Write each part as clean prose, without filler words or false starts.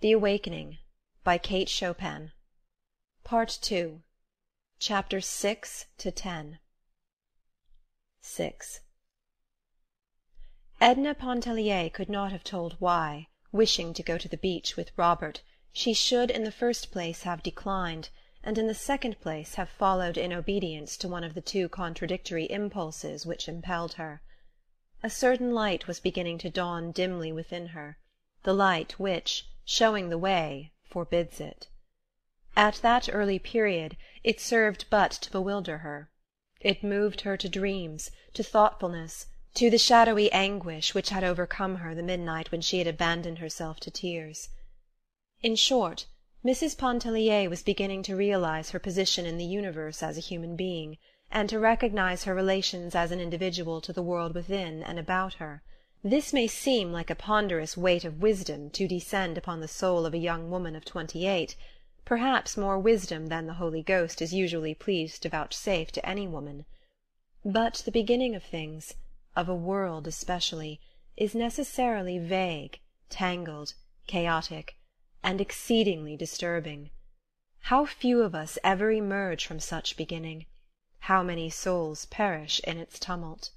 THE AWAKENING by Kate Chopin. Part II. Chapters 6 to 10. 6. Edna Pontellier could not have told why, wishing to go to the beach with Robert, she should in the first place have declined, and in the second place have followed in obedience to one of the two contradictory impulses which impelled her. A certain light was beginning to dawn dimly within her, the light which, showing the way, forbids it. At that early period it served but to bewilder her. It moved her to dreams, to thoughtfulness, to the shadowy anguish which had overcome her the midnight when she had abandoned herself to tears. In short, Mrs. Pontellier was beginning to realize her position in the universe as a human being, and to recognize her relations as an individual to the world within and about her. This may seem like a ponderous weight of wisdom to descend upon the soul of a young woman of 28, perhaps more wisdom than the Holy Ghost is usually pleased to vouchsafe to any woman. But the beginning of things, of a world especially, is necessarily vague, tangled, chaotic, and exceedingly disturbing. How few of us ever emerge from such beginning! How many souls perish in its tumult!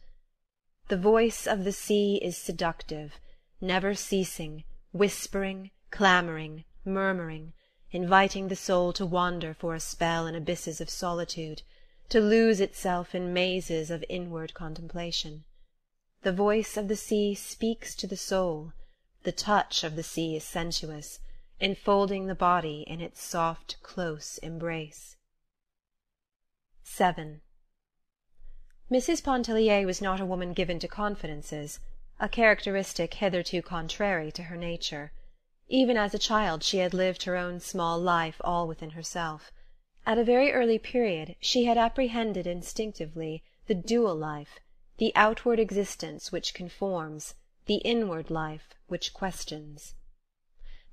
The voice of the sea is seductive, never ceasing, whispering, clamoring, murmuring, inviting the soul to wander for a spell in abysses of solitude, to lose itself in mazes of inward contemplation. The voice of the sea speaks to the soul. The touch of the sea is sensuous, enfolding the body in its soft, close embrace. 7. Mrs. Pontellier was not a woman given to confidences, a characteristic hitherto contrary to her nature. Even as a child she had lived her own small life all within herself. At a very early period she had apprehended instinctively the dual life, the outward existence which conforms, the inward life which questions.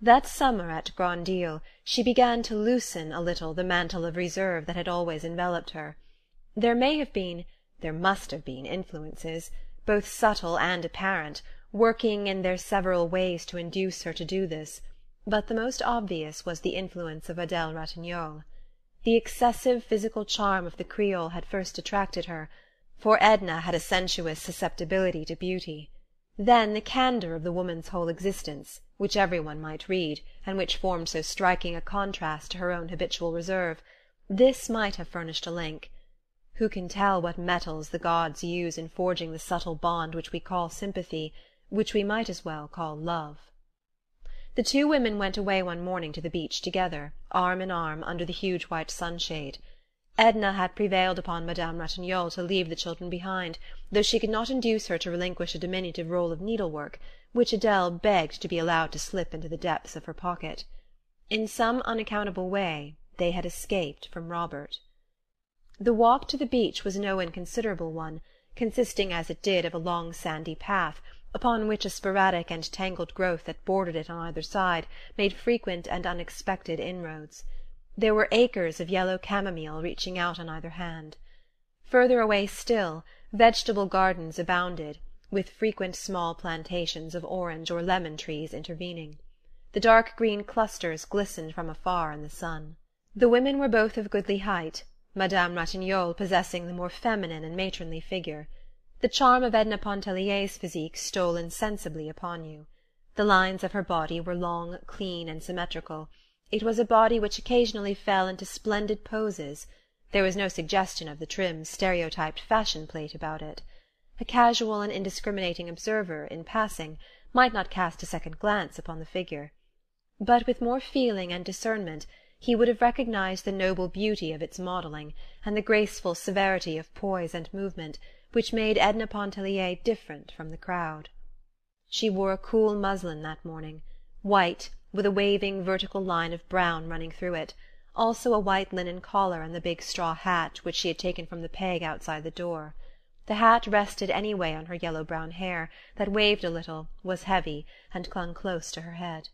That summer at Grand Isle she began to loosen a little the mantle of reserve that had always enveloped her. There must have been influences, both subtle and apparent, working in their several ways to induce her to do this, but the most obvious was the influence of Adèle Ratignolle. The excessive physical charm of the Creole had first attracted her, for Edna had a sensuous susceptibility to beauty. Then the candour of the woman's whole existence, which everyone might read, and which formed so striking a contrast to her own habitual reserve, this might have furnished a link. Who can tell what metals the gods use in forging the subtle bond which we call sympathy, which we might as well call love? The two women went away one morning to the beach together, arm in arm, under the huge white sunshade. Edna had prevailed upon Madame Ratignolle to leave the children behind, though she could not induce her to relinquish a diminutive roll of needlework, which Adèle begged to be allowed to slip into the depths of her pocket. In some unaccountable way they had escaped from Robert. The walk to the beach was no inconsiderable one, consisting as it did of a long sandy path, upon which a sporadic and tangled growth that bordered it on either side made frequent and unexpected inroads. There were acres of yellow chamomile reaching out on either hand. Further away still, vegetable gardens abounded, with frequent small plantations of orange or lemon trees intervening. The dark green clusters glistened from afar in the sun. The women were both of goodly height, Madame Ratignolle possessing the more feminine and matronly figure. The charm of Edna Pontellier's physique stole insensibly upon you. The lines of her body were long, clean, and symmetrical. It was a body which occasionally fell into splendid poses. There was no suggestion of the trim, stereotyped fashion plate about it. A casual and indiscriminating observer, in passing, might not cast a second glance upon the figure. But with more feeling and discernment he would have recognized the noble beauty of its modelling, and the graceful severity of poise and movement, which made Edna Pontellier different from the crowd. She wore a cool muslin that morning, white, with a waving vertical line of brown running through it, also a white linen collar and the big straw hat which she had taken from the peg outside the door. The hat rested anyway on her yellow-brown hair, that waved a little, was heavy, and clung close to her head.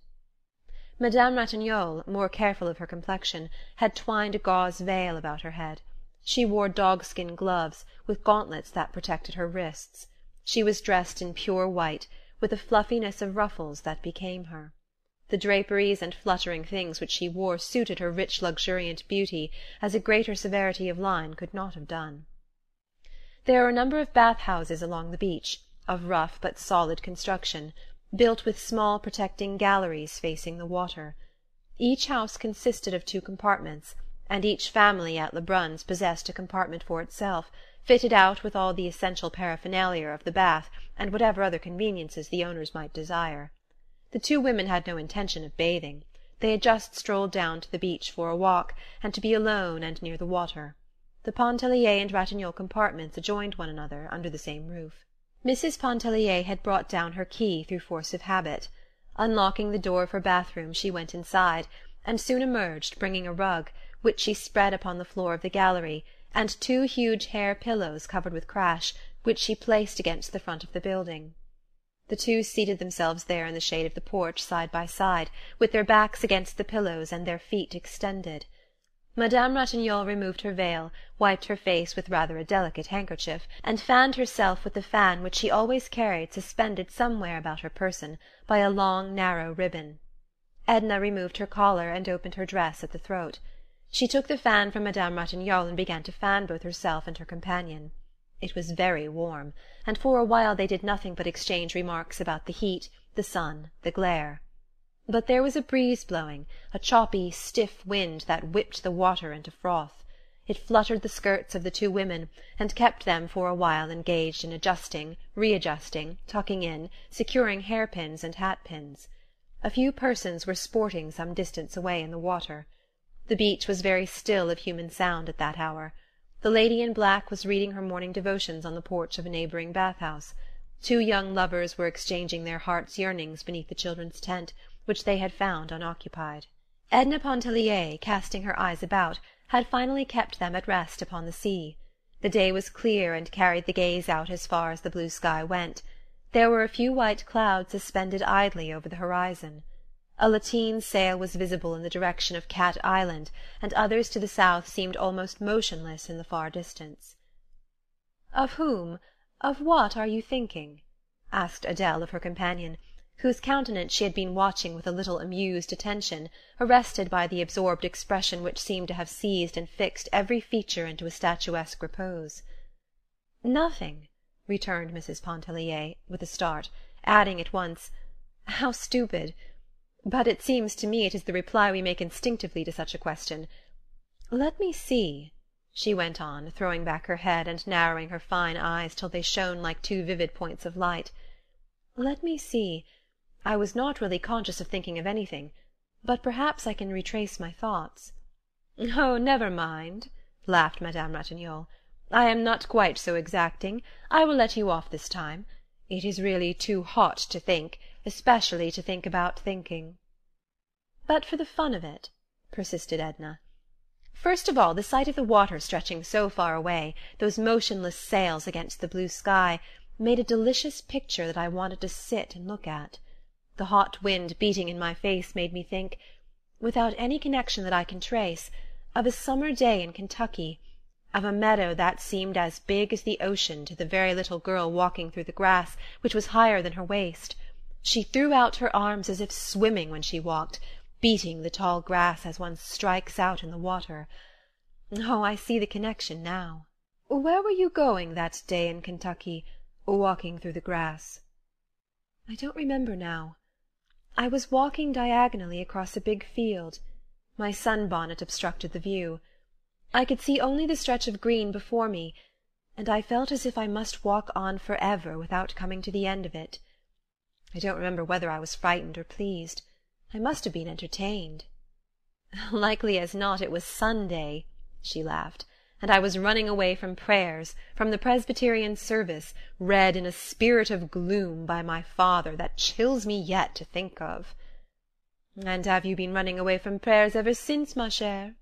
Madame Ratignolle, more careful of her complexion, had twined a gauze veil about her head. She wore dogskin gloves, with gauntlets that protected her wrists. She was dressed in pure white, with a fluffiness of ruffles that became her. The draperies and fluttering things which she wore suited her rich luxuriant beauty as a greater severity of line could not have done. There were a number of bath-houses along the beach, of rough but solid construction, built with small protecting galleries facing the water. Each house consisted of 2 compartments, and each family at Lebrun's possessed a compartment for itself, fitted out with all the essential paraphernalia of the bath and whatever other conveniences the owners might desire. The 2 women had no intention of bathing. They had just strolled down to the beach for a walk, and to be alone and near the water. The Pontellier and Ratignolle compartments adjoined one another under the same roof. Mrs. Pontellier had brought down her key through force of habit. Unlocking the door of her bathroom, she went inside, and soon emerged, bringing a rug, which she spread upon the floor of the gallery, and 2 huge hair pillows covered with crash, which she placed against the front of the building. The 2 seated themselves there in the shade of the porch side by side, with their backs against the pillows and their feet extended. Madame Ratignolle removed her veil, wiped her face with rather a delicate handkerchief, and fanned herself with the fan which she always carried suspended somewhere about her person by a long narrow ribbon. Edna removed her collar and opened her dress at the throat. She took the fan from Madame Ratignolle and began to fan both herself and her companion. It was very warm, and for a while they did nothing but exchange remarks about the heat, the sun, the glare. But there was a breeze blowing, a choppy, stiff wind that whipped the water into froth. It fluttered the skirts of the 2 women, and kept them for a while engaged in adjusting, readjusting, tucking in, securing hairpins and hat-pins. A few persons were sporting some distance away in the water. The beach was very still of human sound at that hour. The lady in black was reading her morning devotions on the porch of a neighbouring bath-house. 2 young lovers were exchanging their hearts' yearnings beneath the children's tent, which they had found unoccupied. Edna Pontellier, casting her eyes about, had finally kept them at rest upon the sea. The day was clear and carried the gaze out as far as the blue sky went. There were a few white clouds suspended idly over the horizon. A lateen sail was visible in the direction of Cat Island, and others to the south seemed almost motionless in the far distance. "Of whom, of what are you thinking?" asked Adele of her companion, whose countenance she had been watching with a little amused attention, arrested by the absorbed expression which seemed to have seized and fixed every feature into a statuesque repose. "Nothing," returned Mrs. Pontellier, with a start, adding at once, "How stupid! But it seems to me it is the reply we make instinctively to such a question. Let me see," she went on, throwing back her head and narrowing her fine eyes till they shone like 2 vivid points of light. "Let me see. I was not really conscious of thinking of anything, but perhaps I can retrace my thoughts." "Oh, never mind," laughed Madame Ratignolle. "I am not quite so exacting. I will let you off this time. It is really too hot to think, especially to think about thinking." "But for the fun of it," persisted Edna. "First of all, the sight of the water stretching so far away, those motionless sails against the blue sky, made a delicious picture that I wanted to sit and look at. The hot wind beating in my face made me think, without any connection that I can trace, of a summer day in Kentucky, of a meadow that seemed as big as the ocean to the very little girl walking through the grass, which was higher than her waist. She threw out her arms as if swimming when she walked, beating the tall grass as one strikes out in the water. Oh, I see the connection now. Where were you going that day in Kentucky, walking through the grass?" "I don't remember now. I was walking diagonally across a big field. My sunbonnet obstructed the view. I could see only the stretch of green before me, and I felt as if I must walk on forever without coming to the end of it. I don't remember whether I was frightened or pleased. I must have been entertained." "Likely as not it was Sunday," she laughed, "and I was running away from prayers, from the Presbyterian service, read in a spirit of gloom by my father that chills me yet to think of." "And have you been running away from prayers ever since, ma chère?"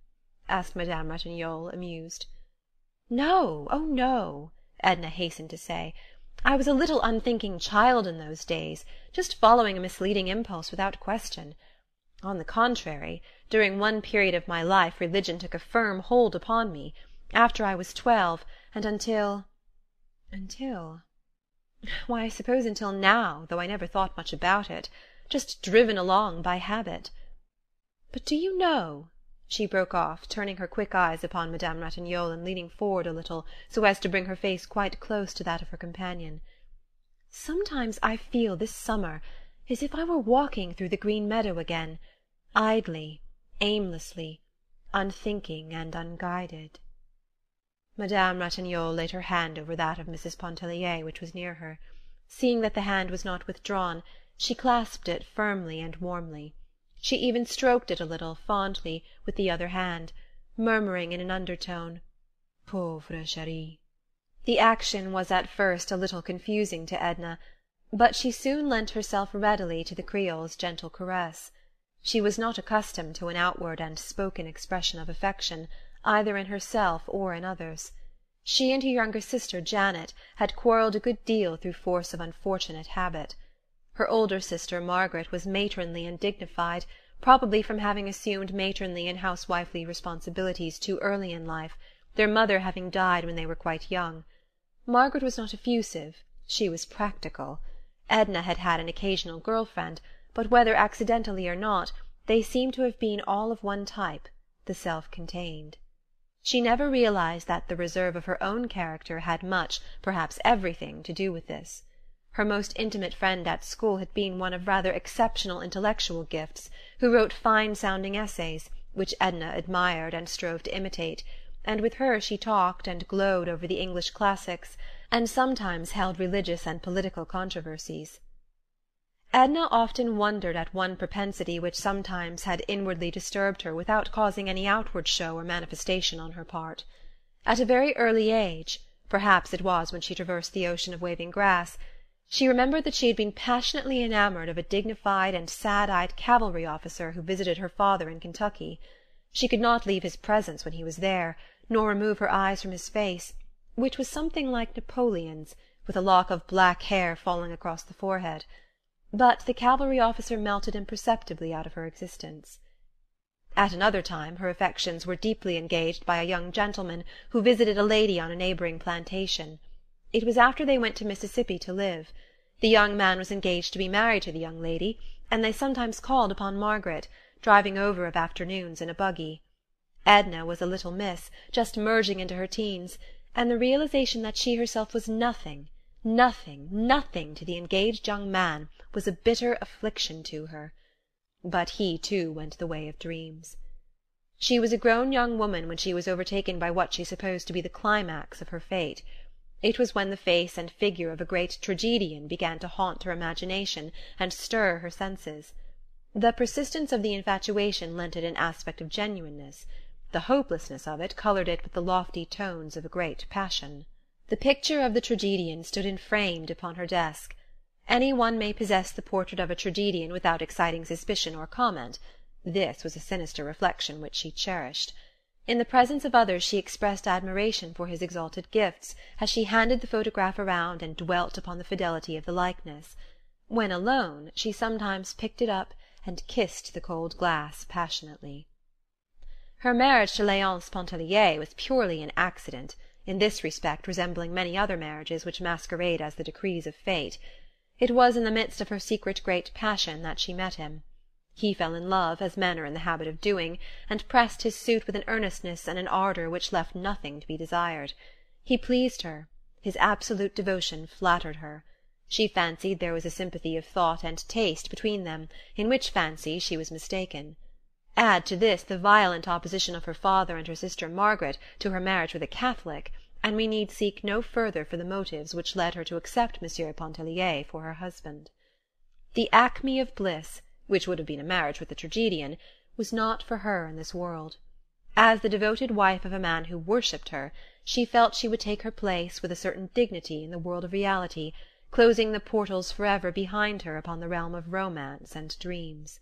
asked Madame Ratignolle, amused. "No, oh no," Edna hastened to say. "I was a little unthinking child in those days, just following a misleading impulse without question. On the contrary, during one period of my life religion took a firm hold upon me, after I was 12, and until— Why, I suppose until now, though I never thought much about it. just driven along by habit. But do you know," she broke off, turning her quick eyes upon Madame Ratignolle and leaning forward a little so as to bring her face quite close to that of her companion, "sometimes I feel this summer as if I were walking through the green meadow again, idly, aimlessly, unthinking and unguided." Madame Ratignolle laid her hand over that of Mrs. Pontellier, which was near her. Seeing that the hand was not withdrawn, she clasped it firmly and warmly. She even stroked it a little, fondly, with the other hand, murmuring in an undertone, "Pauvre chérie." The action was at first a little confusing to Edna, but she soon lent herself readily to the Creole's gentle caress. She was not accustomed to an outward and spoken expression of affection, either in herself or in others. She and her younger sister Janet had quarrelled a good deal through force of unfortunate habit. Her older sister Margaret was matronly and dignified, probably from having assumed matronly and housewifely responsibilities too early in life, their mother having died when they were quite young. Margaret was not effusive, she was practical. Edna had had an occasional girl-friend, but whether accidentally or not, they seemed to have been all of one type, the self-contained. She never realized that the reserve of her own character had much, perhaps everything, to do with this. Her most intimate friend at school had been one of rather exceptional intellectual gifts, who wrote fine-sounding essays, which Edna admired and strove to imitate, and with her she talked and glowed over the English classics, and sometimes held religious and political controversies. Edna often wondered at one propensity which sometimes had inwardly disturbed her without causing any outward show or manifestation on her part. At a very early age, perhaps it was when she traversed the ocean of waving grass, she remembered that she had been passionately enamored of a dignified and sad-eyed cavalry officer who visited her father in Kentucky. She could not leave his presence when he was there, nor remove her eyes from his face, which was something like Napoleon's, with a lock of black hair falling across the forehead. But the cavalry officer melted imperceptibly out of her existence. At another time her affections were deeply engaged by a young gentleman who visited a lady on a neighboring plantation. It was after they went to Mississippi to live. The young man was engaged to be married to the young lady, and they sometimes called upon Margaret, driving over of afternoons in a buggy. Edna was a little miss, just merging into her teens, and the realization that she herself was nothing to the engaged young man was a bitter affliction to her. But he, too, went the way of dreams. She was a grown young woman when she was overtaken by what she supposed to be the climax of her fate. It was when the face and figure of a great tragedian began to haunt her imagination and stir her senses. The persistence of the infatuation lent it an aspect of genuineness. The hopelessness of it coloured it with the lofty tones of a great passion. The picture of the tragedian stood enframed upon her desk. Any one may possess the portrait of a tragedian without exciting suspicion or comment. This was a sinister reflection which she cherished. In the presence of others she expressed admiration for his exalted gifts, as she handed the photograph around and dwelt upon the fidelity of the likeness. When alone, she sometimes picked it up and kissed the cold glass passionately. Her marriage to Léonce Pontellier was purely an accident, in this respect resembling many other marriages which masquerade as the decrees of fate. It was in the midst of her secret great passion that she met him. He fell in love, as men are in the habit of doing, and pressed his suit with an earnestness and an ardour which left nothing to be desired. He pleased her. His absolute devotion flattered her. She fancied there was a sympathy of thought and taste between them, in which fancy she was mistaken. Add to this the violent opposition of her father and her sister Margaret to her marriage with a Catholic, and we need seek no further for the motives which led her to accept Monsieur Pontellier for her husband. The acme of bliss, which would have been a marriage with the tragedian, was not for her in this world. As the devoted wife of a man who worshipped her, she felt she would take her place with a certain dignity in the world of reality, closing the portals forever behind her upon the realm of romance and dreams.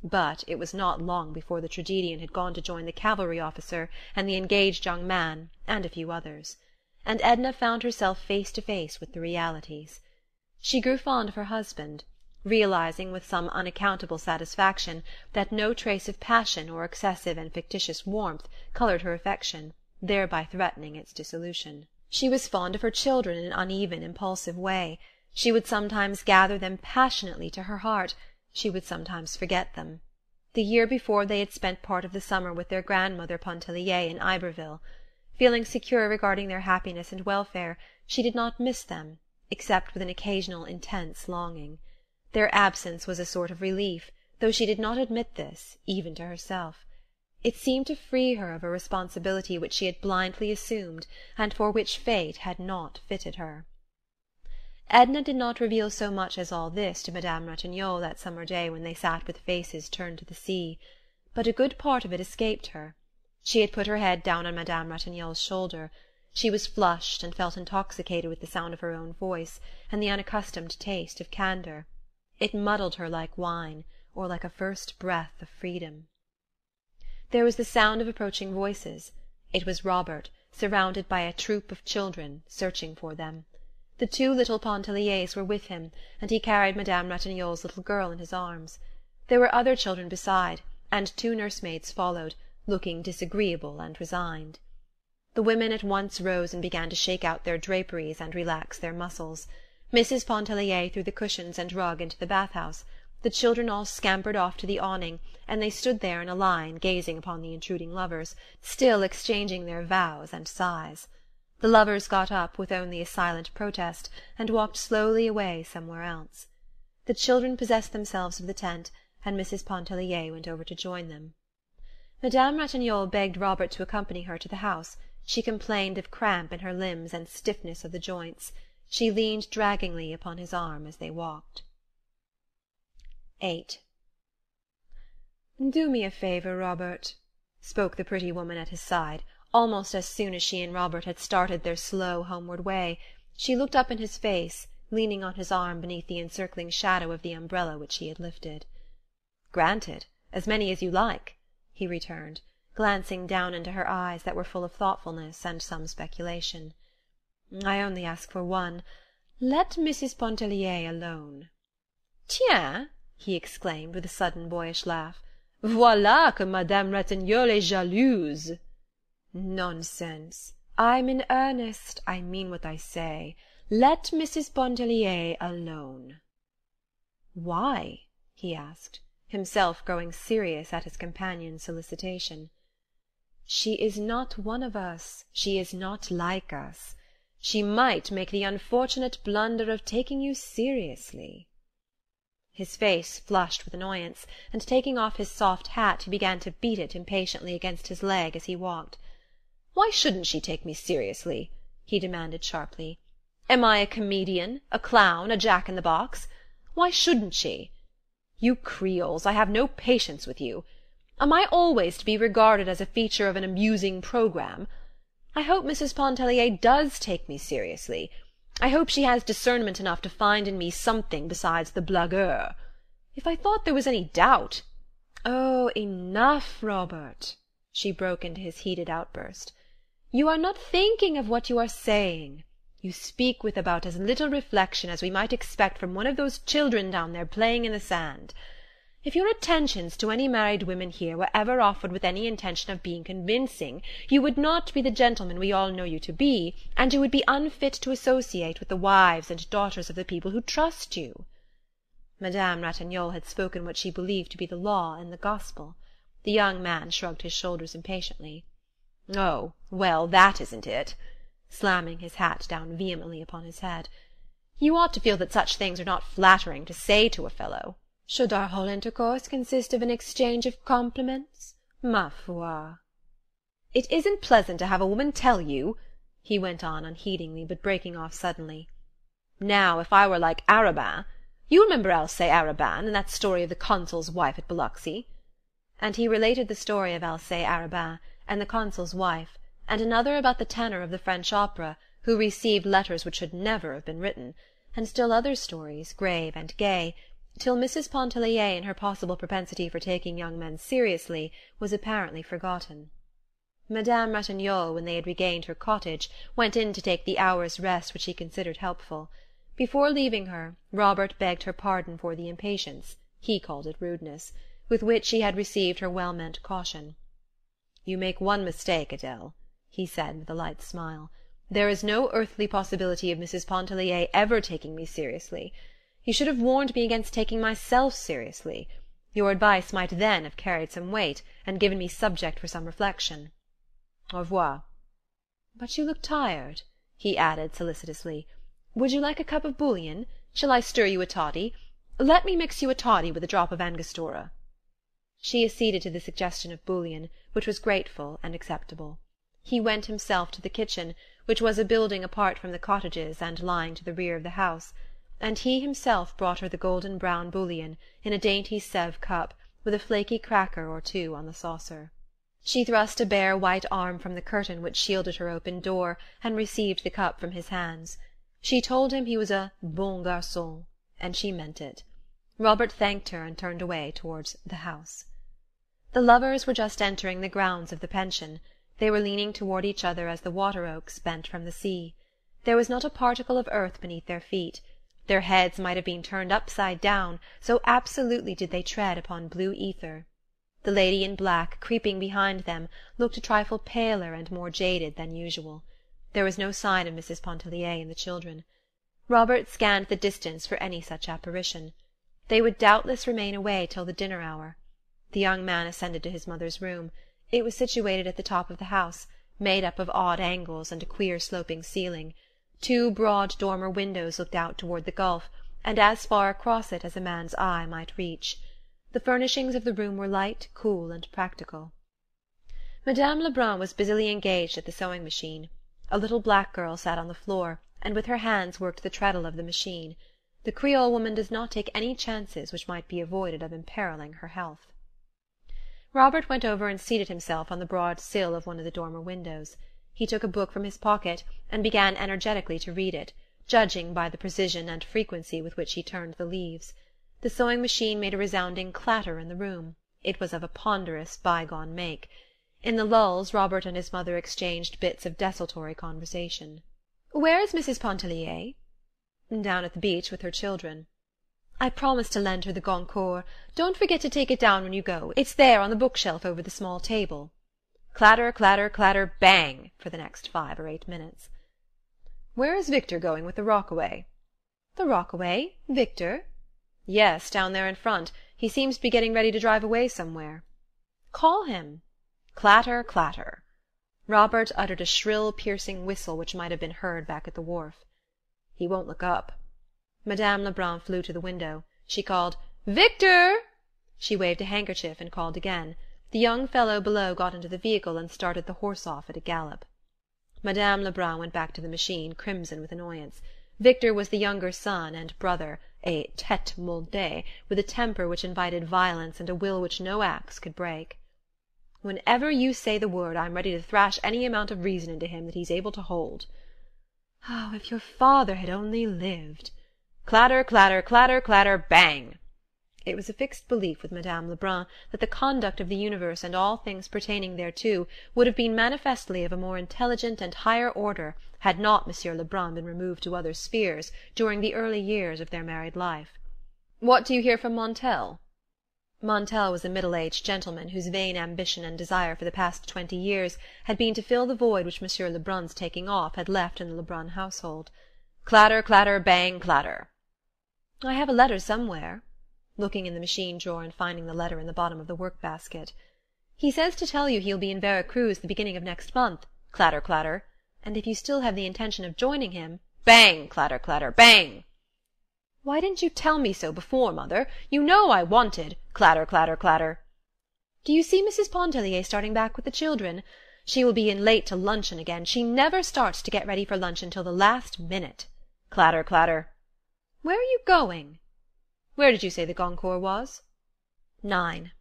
But it was not long before the tragedian had gone to join the cavalry officer and the engaged young man, and a few others, and Edna found herself face to face with the realities. She grew fond of her husband, realizing with some unaccountable satisfaction that no trace of passion or excessive and fictitious warmth coloured her affection, thereby threatening its dissolution. She was fond of her children in an uneven, impulsive way. She would sometimes gather them passionately to her heart, She would sometimes forget them. The year before they had spent part of the summer with their grandmother Pontellier in Iberville. Feeling secure regarding their happiness and welfare, she did not miss them, except with an occasional intense longing. Their absence was a sort of relief, though she did not admit this, even to herself. It seemed to free her of a responsibility which she had blindly assumed, and for which fate had not fitted her. Edna did not reveal so much as all this to Madame Ratignolle that summer day when they sat with faces turned to the sea. But a good part of it escaped her. She had put her head down on Madame Ratignolle's shoulder. She was flushed, and felt intoxicated with the sound of her own voice, and the unaccustomed taste of candour. It muddled her like wine, or like a first breath of freedom. There was the sound of approaching voices. It was Robert, surrounded by a troop of children, searching for them. The two little Pontelliers were with him, and he carried Madame Ratignolle's little girl in his arms. There were other children beside, and two nursemaids followed, looking disagreeable and resigned. The women at once rose and began to shake out their draperies and relax their muscles. Mrs. Pontellier threw the cushions and rug into the bath-house. The children all scampered off to the awning, and they stood there in a line, gazing upon the intruding lovers, still exchanging their vows and sighs. The lovers got up with only a silent protest, and walked slowly away somewhere else. The children possessed themselves of the tent, and Mrs. Pontellier went over to join them. Madame Ratignolle begged Robert to accompany her to the house. She complained of cramp in her limbs and stiffness of the joints. She leaned draggingly upon his arm as they walked. 8. "Do me a favour, Robert," spoke the pretty woman at his side, almost as soon as she and Robert had started their slow homeward way. She looked up in his face, leaning on his arm beneath the encircling shadow of the umbrella which he had lifted. "Granted. As many as you like," he returned, glancing down into her eyes that were full of thoughtfulness and some speculation. "I only ask for one. Let Mrs. Pontellier alone." "Tiens!" he exclaimed, with a sudden boyish laugh. "Voilà que Madame Ratignolle est jalouse." "Nonsense. I'm in earnest. I mean what I say. Let Mrs. Pontellier alone." "Why?" he asked, himself growing serious at his companion's solicitation. "She is not one of us. She is not like us. She might make the unfortunate blunder of taking you seriously." His face flushed with annoyance, and taking off his soft hat he began to beat it impatiently against his leg as he walked. "Why shouldn't she take me seriously?" he demanded sharply. "Am I a comedian, a clown, a jack-in-the-box? Why shouldn't she? You Creoles, I have no patience with you. Am I always to be regarded as a feature of an amusing programme? I hope Mrs. Pontellier does take me seriously. I hope she has discernment enough to find in me something besides the blagueur. If I thought there was any doubt—" "Oh, enough, Robert!" she broke into his heated outburst. "You are not thinking of what you are saying. You speak with about as little reflection as we might expect from one of those children down there playing in the sand. If your attentions to any married women here were ever offered with any intention of being convincing, you would not be the gentleman we all know you to be, and you would be unfit to associate with the wives and daughters of the people who trust you." Madame Ratignolle had spoken what she believed to be the law and the gospel. The young man shrugged his shoulders impatiently. "Oh, well, that isn't it," slamming his hat down vehemently upon his head. "You ought to feel that such things are not flattering to say to a fellow. Should our whole intercourse consist of an exchange of compliments? Ma foi!" "It isn't pleasant to have a woman tell you," he went on unheedingly, but breaking off suddenly. "Now, if I were like Arobin— you remember Alcée Arobin, and that story of the consul's wife at Biloxi?" And he related the story of Alcée Arobin and the consul's wife, and another about the tenor of the French opera, who received letters which should never have been written, and still other stories, grave and gay, till Mrs. Pontellier, in her possible propensity for taking young men seriously, was apparently forgotten. Madame Ratignolle, when they had regained her cottage, went in to take the hour's rest which he considered helpful. Before leaving her, Robert begged her pardon for the impatience, he called it rudeness, with which he had received her well-meant caution. "You make one mistake, Adèle," he said with a light smile. "There is no earthly possibility of Mrs. Pontellier ever taking me seriously. You should have warned me against taking myself seriously. Your advice might then have carried some weight, and given me subject for some reflection. Au revoir. But you look tired," he added solicitously. "Would you like a cup of bouillon? Shall I stir you a toddy? Let me mix you a toddy with a drop of Angostura." She acceded to the suggestion of bouillon, which was grateful and acceptable. He went himself to the kitchen, which was a building apart from the cottages and lying to the rear of the house, and he himself brought her the golden-brown bouillon in a dainty Sèvres cup, with a flaky cracker or two on the saucer. She thrust a bare white arm from the curtain which shielded her open door, and received the cup from his hands. She told him he was a bon garçon, and she meant it. Robert thanked her and turned away towards the house. The lovers were just entering the grounds of the pension. They were leaning toward each other as the water-oaks bent from the sea. There was not a particle of earth beneath their feet. Their heads might have been turned upside down, so absolutely did they tread upon blue ether. The lady in black, creeping behind them, looked a trifle paler and more jaded than usual. There was no sign of Mrs. Pontellier and the children. Robert scanned the distance for any such apparition. They would doubtless remain away till the dinner hour. The young man ascended to his mother's room. It was situated at the top of the house, made up of odd angles and a queer sloping ceiling. 2 broad dormer windows looked out toward the gulf, and as far across it as a man's eye might reach. The furnishings of the room were light, cool, and practical. Madame Lebrun was busily engaged at the sewing-machine. A little black girl sat on the floor, and with her hands worked the treadle of the machine. The Creole woman does not take any chances which might be avoided of imperiling her health. Robert went over and seated himself on the broad sill of one of the dormer windows. He took a book from his pocket, and began energetically to read it, judging by the precision and frequency with which he turned the leaves. The sewing-machine made a resounding clatter in the room. It was of a ponderous, bygone make. In the lulls Robert and his mother exchanged bits of desultory conversation. "Where is Mrs. Pontellier?" "Down at the beach with her children." "I promised to lend her the Goncourt. Don't forget to take it down when you go. It's there on the bookshelf over the small table." Clatter, clatter, clatter, bang, for the next 5 or 8 minutes. "Where is Victor going with the Rockaway?" "The Rockaway? Victor?" "Yes, down there in front. He seems to be getting ready to drive away somewhere." "Call him." Clatter, clatter. Robert uttered a shrill, piercing whistle which might have been heard back at the wharf. "He won't look up." Madame Lebrun flew to the window. She called, "Victor!" She waved a handkerchief and called again. The young fellow below got into the vehicle and started the horse off at a gallop. Madame Lebrun went back to the machine, crimson with annoyance. Victor was the younger son and brother, a tête moldée, with a temper which invited violence and a will which no axe could break. "Whenever you say the word, I'm ready to thrash any amount of reason into him that he's able to hold." "Oh, if your father had only lived!" Clatter, clatter, clatter, clatter, bang! It was a fixed belief with Madame Lebrun that the conduct of the universe and all things pertaining thereto would have been manifestly of a more intelligent and higher order had not Monsieur Lebrun been removed to other spheres during the early years of their married life. "What do you hear from Montel?" Montel was a middle-aged gentleman whose vain ambition and desire for the past 20 years had been to fill the void which Monsieur Lebrun's taking off had left in the Lebrun household. Clatter, clatter, bang, clatter! "I have a letter somewhere," looking in the machine drawer and finding the letter in the bottom of the work-basket. "He says to tell you he'll be in Vera Cruz the beginning of next month. Clatter, clatter! And if you still have the intention of joining him—" Bang! Clatter, clatter, bang! "Why didn't you tell me so before, mother? You know I wanted—" Clatter, clatter, clatter! "Do you see Mrs. Pontellier starting back with the children? She will be in late to luncheon again. She never starts to get ready for luncheon till the last minute." Clatter, clatter! "Where are you going?" "Where did you say the Goncourt was?" 9.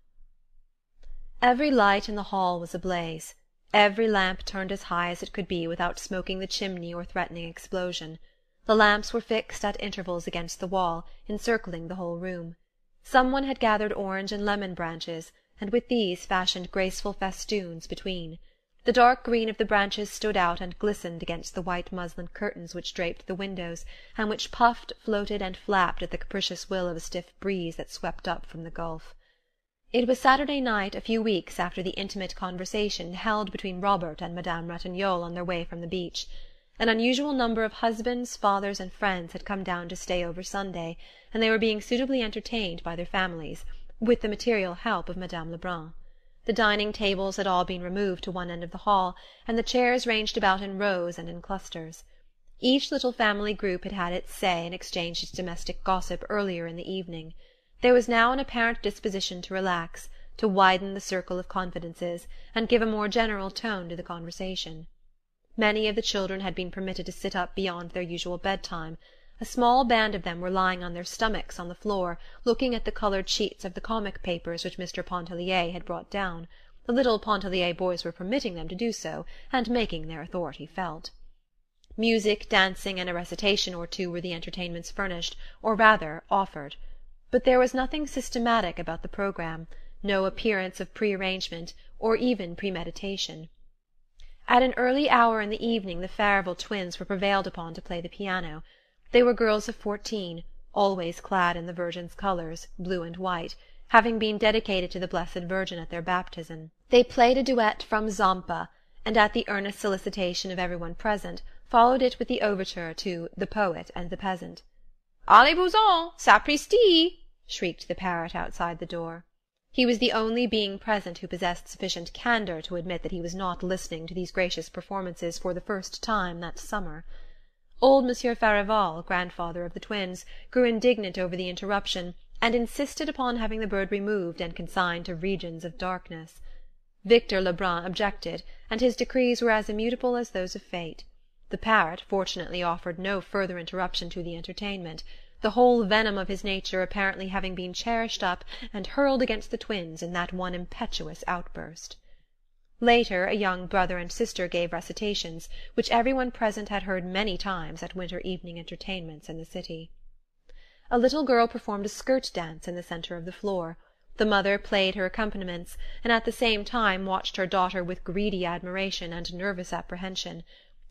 Every light in the hall was ablaze. Every lamp turned as high as it could be without smoking the chimney or threatening explosion. The lamps were fixed at intervals against the wall, encircling the whole room. Some one had gathered orange and lemon branches, and with these fashioned graceful festoons between. The dark green of the branches stood out and glistened against the white muslin curtains which draped the windows, and which puffed, floated, and flapped at the capricious will of a stiff breeze that swept up from the gulf. It was Saturday night, a few weeks after the intimate conversation held between Robert and Madame Ratignolle on their way from the beach. An unusual number of husbands, fathers, and friends had come down to stay over Sunday, and they were being suitably entertained by their families, with the material help of Madame Lebrun. The dining tables had all been removed to one end of the hall, and the chairs ranged about in rows and in clusters. Each little family group had had its say and exchanged its domestic gossip earlier in the evening. There was now an apparent disposition to relax, to widen the circle of confidences, and give a more general tone to the conversation. Many of the children had been permitted to sit up beyond their usual bedtime. A small band of them were lying on their stomachs on the floor, looking at the coloured sheets of the comic papers which Mr. Pontellier had brought down. The little Pontellier boys were permitting them to do so, and making their authority felt. Music, dancing, and a recitation or two were the entertainments furnished, or rather offered. But there was nothing systematic about the programme, no appearance of pre-arrangement, or even premeditation. At an early hour in the evening the Farival twins were prevailed upon to play the piano. They were girls of 14, always clad in the Virgin's colours, blue and white, having been dedicated to the Blessed Virgin at their baptism. They played a duet from Zampa, and at the earnest solicitation of every one present, followed it with the overture to The Poet and the Peasant. "Allez-vous-en, sapristi!" shrieked the parrot outside the door. He was the only being present who possessed sufficient candour to admit that he was not listening to these gracious performances for the first time that summer. Old Monsieur Farival, grandfather of the twins, grew indignant over the interruption, and insisted upon having the bird removed and consigned to regions of darkness. Victor Lebrun objected, and his decrees were as immutable as those of fate. The parrot fortunately offered no further interruption to the entertainment, the whole venom of his nature apparently having been cherished up and hurled against the twins in that one impetuous outburst. Later, a young brother and sister gave recitations, which every one present had heard many times at winter evening entertainments in the city. A little girl performed a skirt dance in the centre of the floor. The mother played her accompaniments, and at the same time watched her daughter with greedy admiration and nervous apprehension.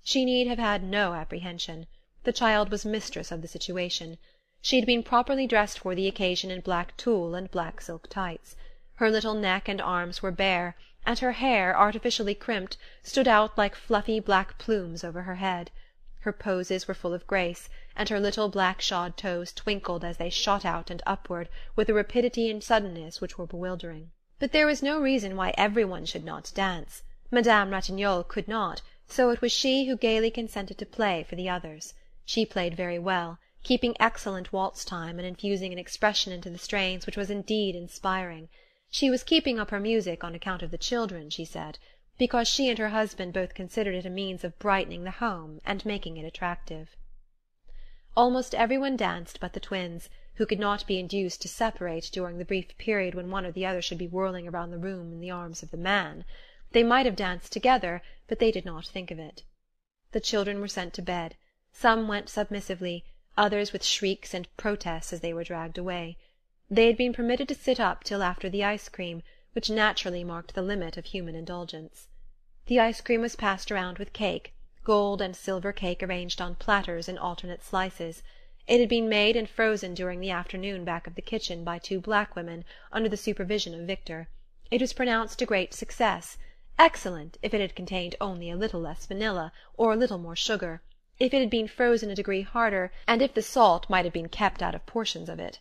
She need have had no apprehension. The child was mistress of the situation. She had been properly dressed for the occasion in black tulle and black silk tights. Her little neck and arms were bare, and her hair, artificially crimped, stood out like fluffy black plumes over her head. Her poses were full of grace, and her little black shod toes twinkled as they shot out and upward with a rapidity and suddenness which were bewildering. But there was no reason why every one should not dance. Madame Ratignolle could not, so it was she who gaily consented to play for the others. She played very well, keeping excellent waltz time and infusing an expression into the strains which was indeed inspiring. She was keeping up her music on account of the children, she said, because she and her husband both considered it a means of brightening the home and making it attractive. Almost every one danced but the twins, who could not be induced to separate during the brief period when one or the other should be whirling around the room in the arms of the man. They might have danced together, but they did not think of it. The children were sent to bed. Some went submissively, others with shrieks and protests as they were dragged away. They had been permitted to sit up till after the ice-cream, which naturally marked the limit of human indulgence. The ice-cream was passed around with cake, gold and silver cake arranged on platters in alternate slices. It had been made and frozen during the afternoon back of the kitchen by two black women, under the supervision of Victor. It was pronounced a great success, excellent if it had contained only a little less vanilla, or a little more sugar, if it had been frozen a degree harder, and if the salt might have been kept out of portions of it.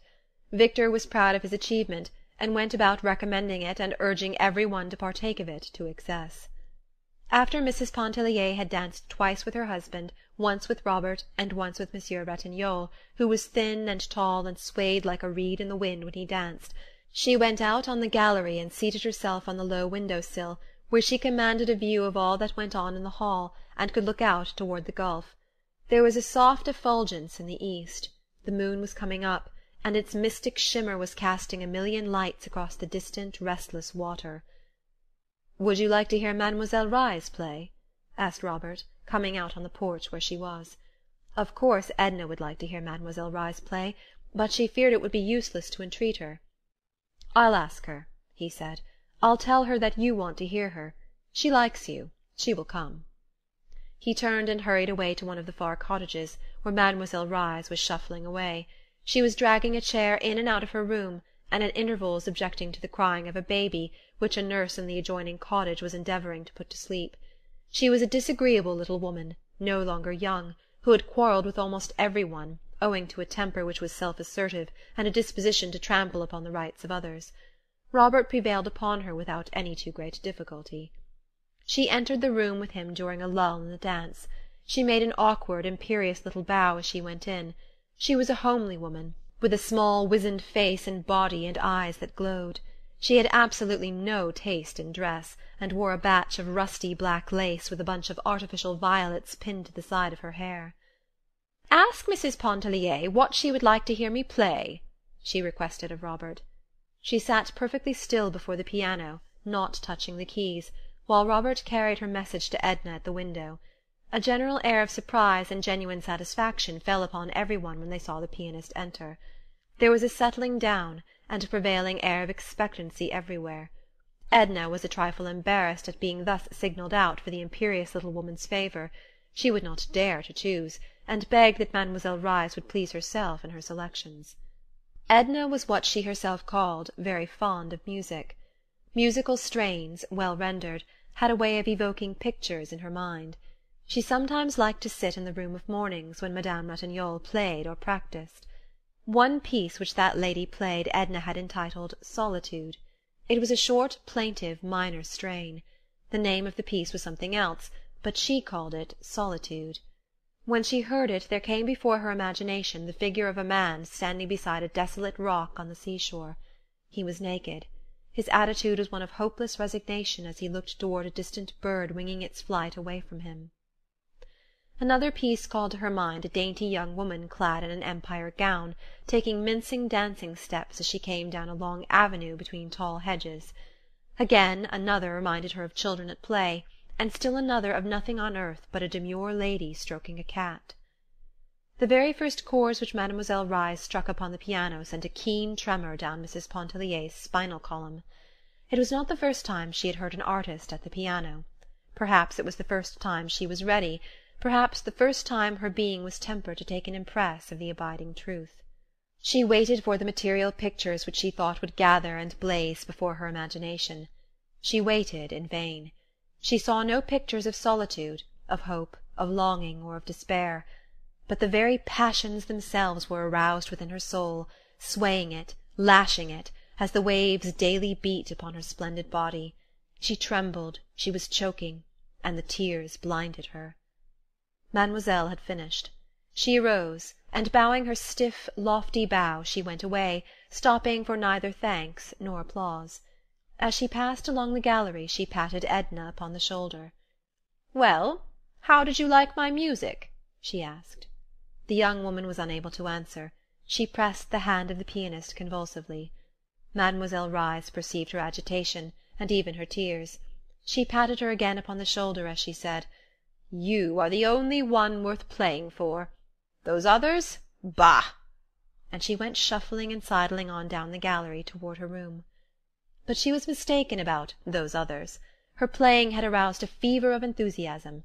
Victor was proud of his achievement, and went about recommending it and urging every one to partake of it to excess. After Mrs. Pontellier had danced twice with her husband, once with Robert, and once with Monsieur Ratignolle, who was thin and tall and swayed like a reed in the wind when he danced, she went out on the gallery and seated herself on the low window-sill, where she commanded a view of all that went on in the hall, and could look out toward the gulf. There was a soft effulgence in the east. The moon was coming up, and its mystic shimmer was casting a million lights across the distant, restless water. "Would you like to hear Mademoiselle Reisz play?" asked Robert, coming out on the porch where she was. Of course Edna would like to hear Mademoiselle Reisz play, but she feared it would be useless to entreat her. "I'll ask her," he said. "I'll tell her that you want to hear her. She likes you. She will come." He turned and hurried away to one of the far cottages, where Mademoiselle Reisz was shuffling away. She was dragging a chair in and out of her room, and at intervals objecting to the crying of a baby, which a nurse in the adjoining cottage was endeavouring to put to sleep. She was a disagreeable little woman, no longer young, who had quarrelled with almost every one, owing to a temper which was self-assertive and a disposition to trample upon the rights of others. Robert prevailed upon her without any too great difficulty. She entered the room with him during a lull in the dance. She made an awkward, imperious little bow as she went in. She was a homely woman, with a small wizened face and body and eyes that glowed. She had absolutely no taste in dress, and wore a batch of rusty black lace with a bunch of artificial violets pinned to the side of her hair. "Ask Mrs. Pontellier what she would like to hear me play," she requested of Robert. She sat perfectly still before the piano, not touching the keys, while Robert carried her message to Edna at the window. A general air of surprise and genuine satisfaction fell upon every one when they saw the pianist enter. There was a settling down and a prevailing air of expectancy everywhere. Edna was a trifle embarrassed at being thus signalled out for the imperious little woman's favour. She would not dare to choose, and begged that Mademoiselle Reisz would please herself in her selections. Edna was what she herself called very fond of music. Musical strains, well rendered, had a way of evoking pictures in her mind. She sometimes liked to sit in the room of mornings when Madame Ratignolle played or practised. One piece which that lady played Edna had entitled Solitude. It was a short, plaintive, minor strain. The name of the piece was something else, but she called it Solitude. When she heard it there came before her imagination the figure of a man standing beside a desolate rock on the seashore. He was naked. His attitude was one of hopeless resignation as he looked toward a distant bird winging its flight away from him. Another piece called to her mind a dainty young woman clad in an Empire gown, taking mincing dancing steps as she came down a long avenue between tall hedges. Again another reminded her of children at play, and still another of nothing on earth but a demure lady stroking a cat. The very first chords which Mademoiselle Reisz struck upon the piano sent a keen tremor down Mrs. Pontellier's spinal column. It was not the first time she had heard an artist at the piano. Perhaps it was the first time she was ready, perhaps the first time her being was tempered to take an impress of the abiding truth. She waited for the material pictures which she thought would gather and blaze before her imagination. She waited in vain. She saw no pictures of solitude, of hope, of longing, or of despair. But the very passions themselves were aroused within her soul, swaying it, lashing it, as the waves daily beat upon her splendid body. She trembled, she was choking, and the tears blinded her. Mademoiselle had finished. She arose, and bowing her stiff, lofty bow, she went away, stopping for neither thanks nor applause. As she passed along the gallery she patted Edna upon the shoulder. "Well, how did you like my music?" she asked. The young woman was unable to answer. She pressed the hand of the pianist convulsively. Mademoiselle Reisz perceived her agitation, and even her tears. She patted her again upon the shoulder as she said, "You are the only one worth playing for. Those others? Bah!" And she went shuffling and sidling on down the gallery toward her room. But she was mistaken about "those others." Her playing had aroused a fever of enthusiasm.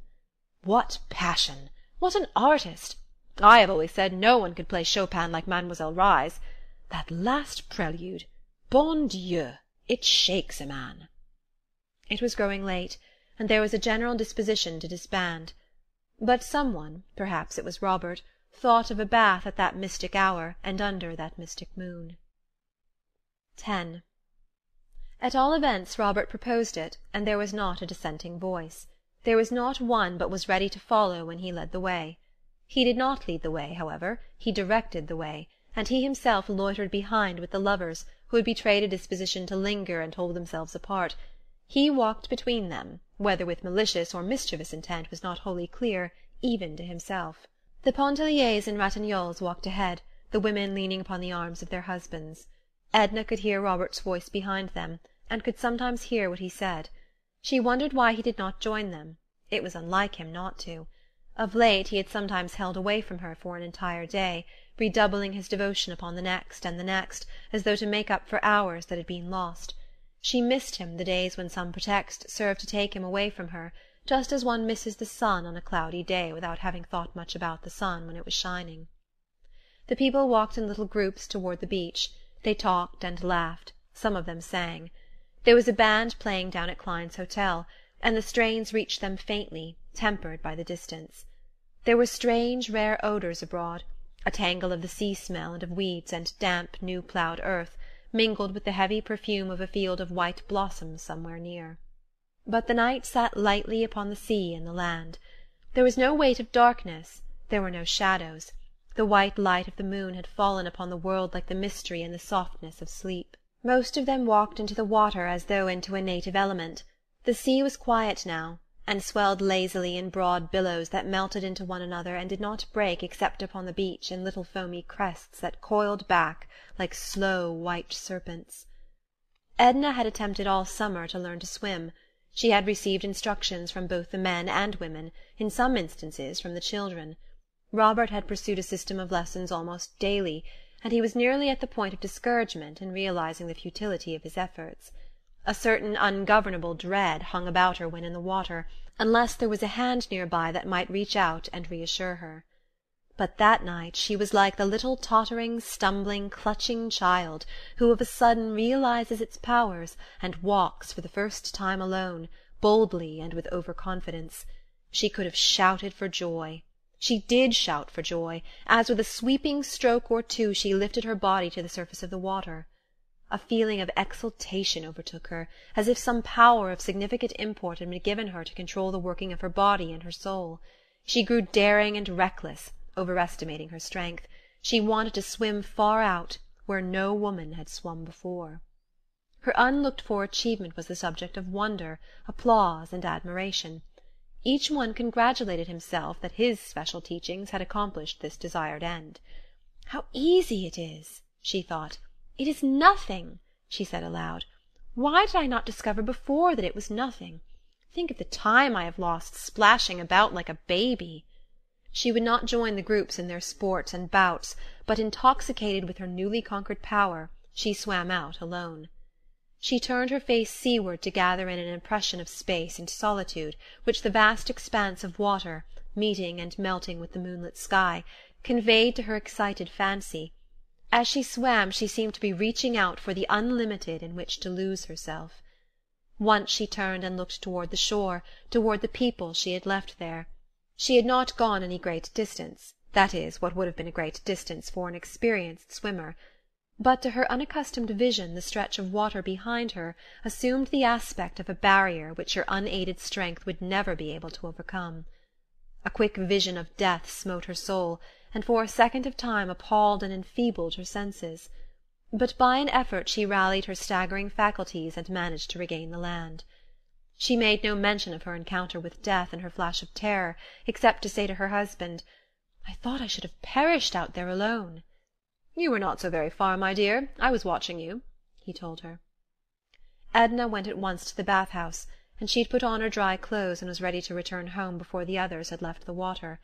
What passion! What an artist! I have always said no one could play Chopin like Mademoiselle Reisz. That last prelude! Bon Dieu! It shakes a man. It was growing late, and there was a general disposition to disband. But someone, perhaps it was Robert, thought of a bath at that mystic hour and under that mystic moon. 10. At all events Robert proposed it, and there was not a dissenting voice. There was not one but was ready to follow when he led the way. He did not lead the way, however, he directed the way, and he himself loitered behind with the lovers, who had betrayed a disposition to linger and hold themselves apart. He walked between them, whether with malicious or mischievous intent was not wholly clear, even to himself. The Pontelliers and Ratignolles walked ahead, the women leaning upon the arms of their husbands. Edna could hear Robert's voice behind them, and could sometimes hear what he said. She wondered why he did not join them. It was unlike him not to. Of late he had sometimes held away from her for an entire day, redoubling his devotion upon the next and the next, as though to make up for hours that had been lost. She missed him the days when some pretext served to take him away from her, just as one misses the sun on a cloudy day without having thought much about the sun when it was shining. The people walked in little groups toward the beach. They talked and laughed. Some of them sang. There was a band playing down at Klein's hotel, and the strains reached them faintly, tempered by the distance. There were strange, rare odours abroad, a tangle of the sea-smell and of weeds and damp, new-ploughed earth, mingled with the heavy perfume of a field of white blossoms somewhere near. But the night sat lightly upon the sea and the land. There was no weight of darkness, there were no shadows. The white light of the moon had fallen upon the world like the mystery and the softness of sleep. Most of them walked into the water as though into a native element. The sea was quiet now, and swelled lazily in broad billows that melted into one another and did not break except upon the beach in little foamy crests that coiled back like slow white serpents. Edna had attempted all summer to learn to swim. She had received instructions from both the men and women, in some instances from the children. Robert had pursued a system of lessons almost daily, and he was nearly at the point of discouragement in realizing the futility of his efforts. A certain ungovernable dread hung about her when in the water, unless there was a hand near by that might reach out and reassure her. But that night she was like the little tottering, stumbling, clutching child who of a sudden realizes its powers and walks for the first time alone, boldly and with over-confidence. She could have shouted for joy. She did shout for joy, as with a sweeping stroke or two she lifted her body to the surface of the water. A feeling of exultation overtook her, as if some power of significant import had been given her to control the working of her body and her soul. She grew daring and reckless, overestimating her strength. She wanted to swim far out, where no woman had swum before. Her unlooked-for achievement was the subject of wonder, applause, and admiration. Each one congratulated himself that his special teachings had accomplished this desired end. "How easy it is!" she thought. "It is nothing," she said aloud. "Why did I not discover before that it was nothing? Think of the time I have lost splashing about like a baby." She would not join the groups in their sports and bouts, but, intoxicated with her newly conquered power, she swam out alone. She turned her face seaward to gather in an impression of space and solitude which the vast expanse of water, meeting and melting with the moonlit sky, conveyed to her excited fancy. As she swam she seemed to be reaching out for the unlimited in which to lose herself. Once she turned and looked toward the shore, toward the people she had left there. She had not gone any great distance, that is, what would have been a great distance for an experienced swimmer. But to her unaccustomed vision the stretch of water behind her assumed the aspect of a barrier which her unaided strength would never be able to overcome. A quick vision of death smote her soul, and for a second of time appalled and enfeebled her senses. But by an effort she rallied her staggering faculties and managed to regain the land. She made no mention of her encounter with death in her flash of terror, except to say to her husband, "I thought I should have perished out there alone." "You were not so very far, my dear. I was watching you," he told her. Edna went at once to the bath-house, and she had put on her dry clothes and was ready to return home before the others had left the water.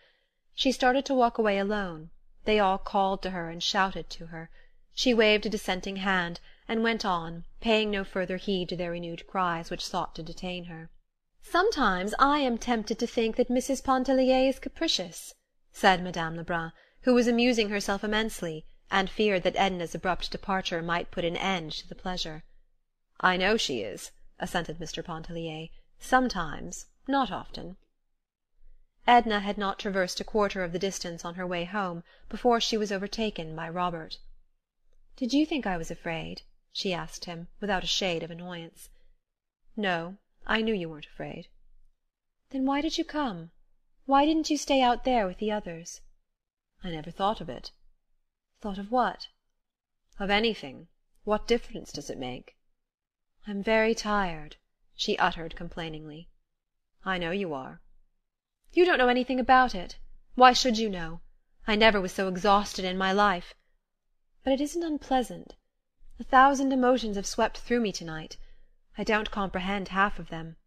She started to walk away alone. They all called to her and shouted to her. She waved a dissenting hand, and went on, paying no further heed to their renewed cries, which sought to detain her. "Sometimes I am tempted to think that Mrs. Pontellier is capricious," said Madame Lebrun, who was amusing herself immensely, and feared that Edna's abrupt departure might put an end to the pleasure. "I know she is," assented Mr. Pontellier. "Sometimes, not often." Edna had not traversed a quarter of the distance on her way home before she was overtaken by Robert. "Did you think I was afraid?" she asked him, without a shade of annoyance. "No, I knew you weren't afraid." "Then why did you come? Why didn't you stay out there with the others?" "I never thought of it." "Thought of what?" "Of anything. What difference does it make?" "I'm very tired," she uttered complainingly. "I know you are." "You don't know anything about it. Why should you know? I never was so exhausted in my life. But it isn't unpleasant. 1,000 emotions have swept through me tonight. I don't comprehend half of them.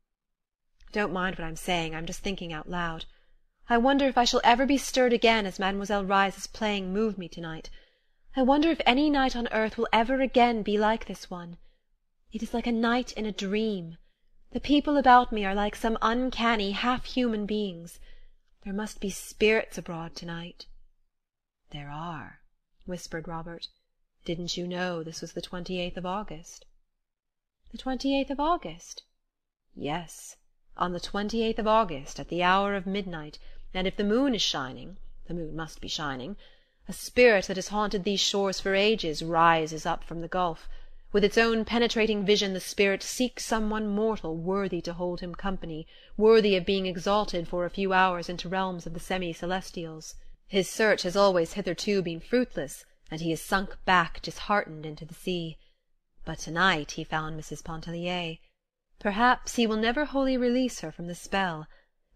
Don't mind what I'm saying, I'm just thinking out loud. I wonder if I shall ever be stirred again as Mademoiselle Reisz's playing moved me tonight. I wonder if any night on earth will ever again be like this one. It is like a night in a dream. The people about me are like some uncanny, half-human beings. There must be spirits abroad tonight." "There are," whispered Robert. "Didn't you know this was the 28th of August?" "The 28th of August?" "Yes. On the 28th of August, at the hour of midnight, And if the moon is shining, the moon must be shining, a spirit that has haunted these shores for ages rises up from the gulf. With its own penetrating vision the spirit seeks some one mortal worthy to hold him company, worthy of being exalted for a few hours into realms of the semi-celestials. His search has always hitherto been fruitless, and he has sunk back disheartened into the sea. But tonight he found Mrs. Pontellier. Perhaps he will never wholly release her from the spell.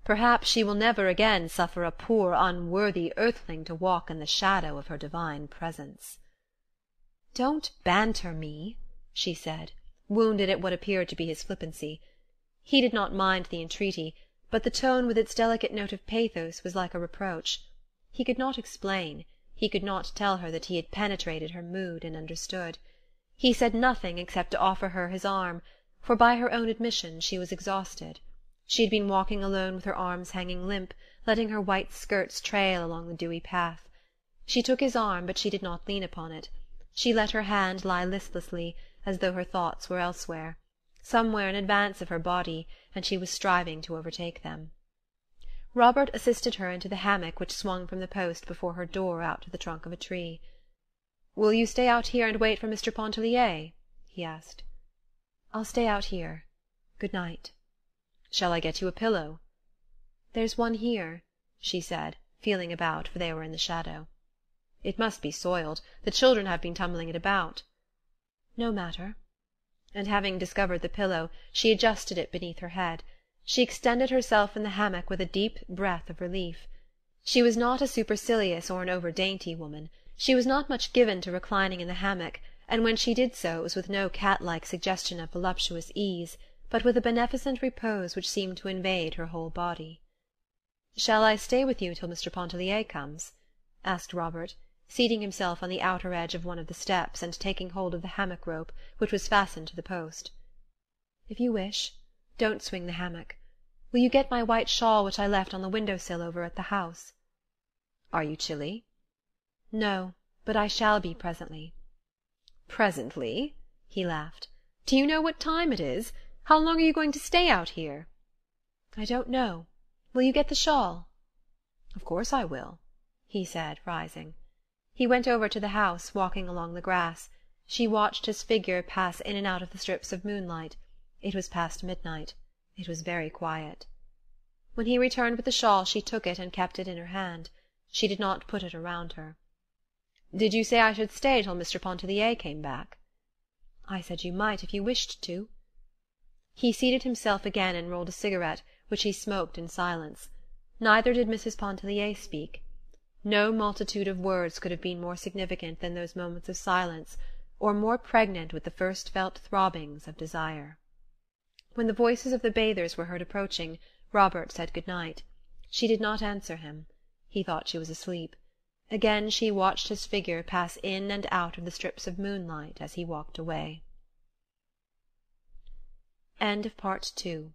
Perhaps she will never again suffer a poor unworthy earthling to walk in the shadow of her divine presence. "Don't banter me," she said, wounded at what appeared to be his flippancy. He did not mind the entreaty, but the tone with its delicate note of pathos was like a reproach. He could not explain, he could not tell her that he had penetrated her mood and understood. He said nothing except to offer her his arm, for by her own admission she was exhausted. She had been walking alone with her arms hanging limp, letting her white skirts trail along the dewy path. She took his arm, but she did not lean upon it. She let her hand lie listlessly, as though her thoughts were elsewhere, somewhere in advance of her body, and she was striving to overtake them. Robert assisted her into the hammock which swung from the post before her door out to the trunk of a tree. "Will you stay out here and wait for Mr. Pontellier?" he asked. "I'll stay out here. Good night." "Shall I get you a pillow?" "There's one here," she said, feeling about, for they were in the shadow. "It must be soiled. The children have been tumbling it about." "No matter." And having discovered the pillow, she adjusted it beneath her head. She extended herself in the hammock with a deep breath of relief. She was not a supercilious or an over-dainty woman. She was not much given to reclining in the hammock, and when she did so it was with no cat-like suggestion of voluptuous ease, but with a beneficent repose which seemed to invade her whole body. "Shall I stay with you till Mr. Pontellier comes?" asked Robert, seating himself on the outer edge of one of the steps and taking hold of the hammock rope, which was fastened to the post. "If you wish. Don't swing the hammock. Will you get my white shawl which I left on the window-sill over at the house?" "Are you chilly?" "No, but I shall be presently." "Presently?" he laughed. "Do you know what time it is? How long are you going to stay out here?" "I don't know. Will you get the shawl?" "Of course I will," he said, rising. He went over to the house, walking along the grass. She watched his figure pass in and out of the strips of moonlight. It was past midnight. It was very quiet. When he returned with the shawl she took it and kept it in her hand. She did not put it around her. "Did you say I should stay till Mr. Pontellier came back?" "I said you might if you wished to." He seated himself again and rolled a cigarette, which he smoked in silence. Neither did Mrs. Pontellier speak. No multitude of words could have been more significant than those moments of silence, or more pregnant with the first felt throbbings of desire. When the voices of the bathers were heard approaching, Robert said good night. She did not answer him. He thought she was asleep. Again she watched his figure pass in and out of the strips of moonlight as he walked away. End of Part 2.